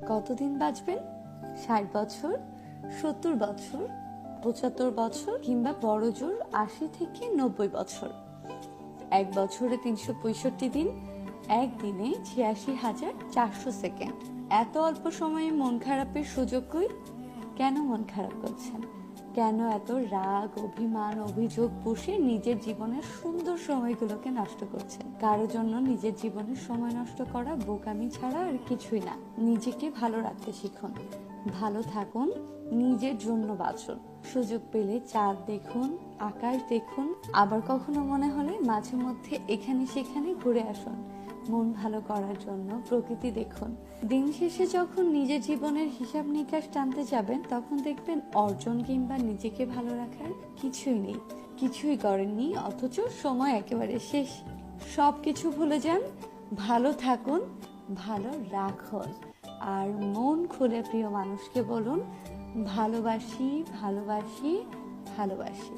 কতদিন বাঁচবেন? 60 বছর, 70 বছর, 75 বছর কিংবা বড় জোর 80 থেকে 90 বছর। এক বছরে 365 দিন, একদিনে 86,400 সেকেন্ড। এত অল্প সময়ে মন খারাপের সুযোগ কই? কেন মন খারাপ করছেন? কেন এত রাগ, অভিমান, অভিযোগ পুষে নিজের জীবনের সুন্দর সময়গুলোকে নষ্ট করছেন? কারো জন্য নিজের জীবনের সময় নষ্ট করা বোকামি ছাড়া আর কিছুই না। নিজেকে ভালো রাখতে শিখুন, ভালো থাকুন, নিজের জন্য বাঁচুন। সুযোগ পেলে চাঁদ দেখুন, আকাশ দেখুন, আবার কখনো মনে হলে মাঝে মধ্যে এখানে সেখানে ঘুরে আসুন। মন ভালো করার জন্য প্রকৃতি দেখুন। দিন শেষে যখন নিজের জীবনের হিসাব নিকাশ টানতে যাবেন, তখন দেখবেন অর্জন কিংবা নিজেকে ভালো রাখার কিছুই নেই। কিছুই করেননি, অথচ সময় একেবারে শেষ। সবকিছু ভুলে যান, ভালো থাকুন, ভালো রাখুন। আর মন খুলে প্রিয় মানুষকে বলুন, ভালোবাসি, ভালোবাসি, ভালোবাসি।